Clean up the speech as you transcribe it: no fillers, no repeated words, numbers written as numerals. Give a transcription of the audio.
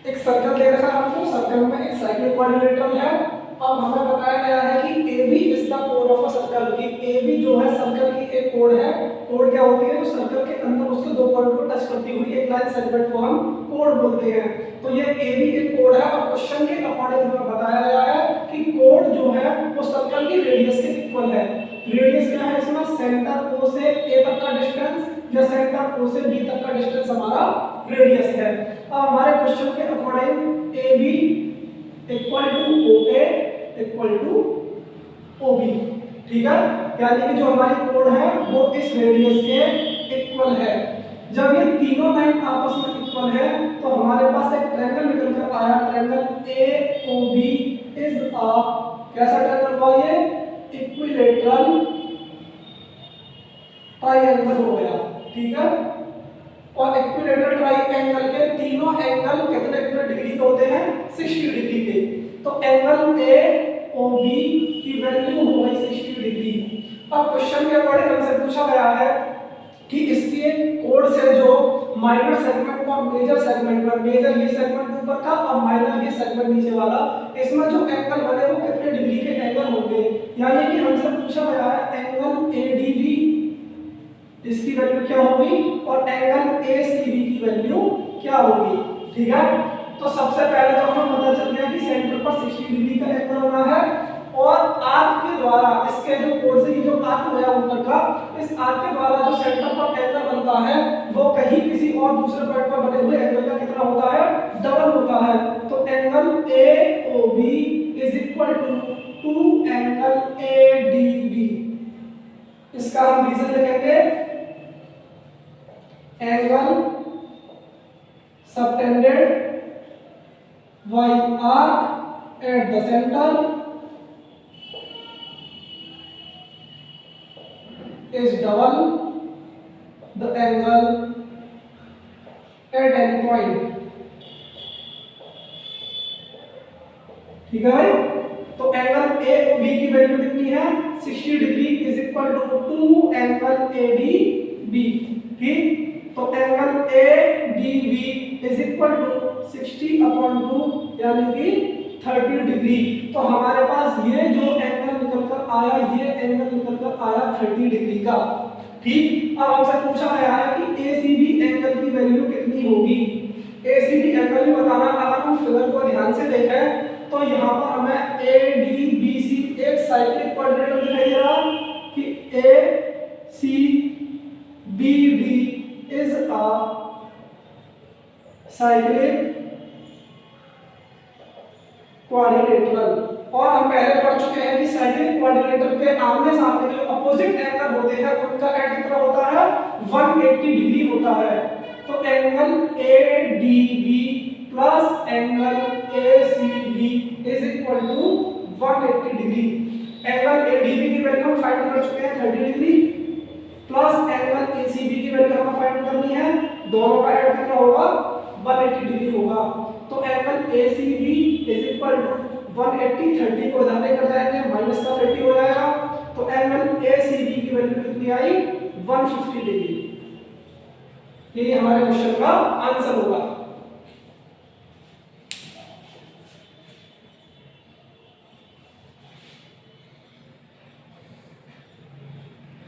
एक सर्कल दे रखा है हमको, सर्कल में एक साइक्लिक क्वाड्रिलेटरल है। अब हमें बताया गया है कि AB is the code of a circle, कि AB जो है सर्कल की एक कोड है। कोड क्या होती है? तो सर्कल के अंदर उसके दो पॉइंट को टच करती हुई एक लाइन सेगमेंट को हम कोड बोलते हैं। तो ये AB एक कोड है और क्वेश्चन के अकॉर्डिंग हमें बताया गया है कि कोड जो है वो सर्कल की रेडियस के इक्वल है। रेडियस क्या है इसमें? सेंटर O से A तक का डिस्टेंस या सेंटर O से B तक का डिस्टेंस हमारा रेडियस है। अब हमारे क्वेश्चन के according AB equal to OA equal to OB, ठीक है। यानी कि जो हमारी कोड है वो इस रेडियस के इक्वल है। जब ये तीनों लाइन आपस में इक्वल है तो हमारे पास एक ट्रायंगल निकल कर आया। ट्रायंगल AOB इज अ कैसा ट्रायंगल हुआ? ये इक्विलेटरल ट्रायंगल हो गया, ठीक है। और इक्विलेटरल ट्रायंगल के तीनों एंगल कितने कितने डिग्री के होते हैं? 60 डिग्री के। तो एंगल AOB की वैल्यू हो गई 60 डिग्री। अब क्वेश्चन के अकॉर्डिंग हमसे पूछा गया है कि इसके कोड से जो माइनर सेगमेंट और मेजर सेगमेंट में, मेजर ये सेगमेंट ऊपर का और माइनर ये सेगमेंट नीचे वाला, इसमें जो एंगल बने वो कितने डिग्री के एंगल होंगे। यानी कि हमसे पूछा गया है एंगल ADB इसकी वैल्यू क्या होगी और एंगल ACB की वैल्यू क्या होगी, ठीक है। तो सबसे पहले तो हमें पता चल गया कि सेंटर पर 60 डिग्री का एंगल बना है और आर्क के द्वारा इसके जो कोड से जो आर्क गया ऊपर का, इस आर्क के द्वारा जो सेंटर पर एंगल बनता है वो कहीं किसी और दूसरे पॉइंट पर बने हुए एंगल का कितना होता है? डबल होता है। तो angle AOB is equal to 2 angle ADB। इसका हम रीजन लिखेंगे angle subtended by arc at the center is double the angle at any point, ठीक है भाई। तो एंगल AOB की वैल्यू कितनी है? 60 degree is equal to 2 angle ADB, ठीक। तो angle ADB is equal to 60/2 यानी कि 30 डिग्री। तो हमारे पास ये जो एंगल निकलकर आया, ये एंगल निकलकर आया 30 डिग्री का, ठीक। अब हमसे पूछा गया है कि ACB एंगल की वैल्यू कितनी होगी। ACB एंगल भी बताना, अगर हम फिगर को ध्यान से देखें तो यहाँ पर हमें ADBC एक साइक्लिक क्वाड्रिलेटरल दिखाई दे रहा कि ACBD is a cyclic quadrilateral. और हम पहले पढ़ चुके हैं कि साइक्लिक क्वाड्रिलेटरल के आमने सामने जो अपोजिट एंगल होते हैं उनका एड कितना होता है? 180 डिग्री होता है। तो angle ADB plus angle ACB is equal to 180 degree. Angle ADB की वैल्यू हम फाइंड कर चुके हैं 30 डिग्री, प्लस एंगल ACB की वैल्यू हमें फाइंड करनी है। दोनों का एड कितना होगा? 180 डिग्री होगा। तो angle ACB is equal to 180, 30 को इधर लेकर जाएंगे माइनस का 30 हो जाएगा। तो एंगल ACB की वैल्यू कितनी आई? 150 डिग्री। ये हमारे क्वेश्चन का आंसर होगा।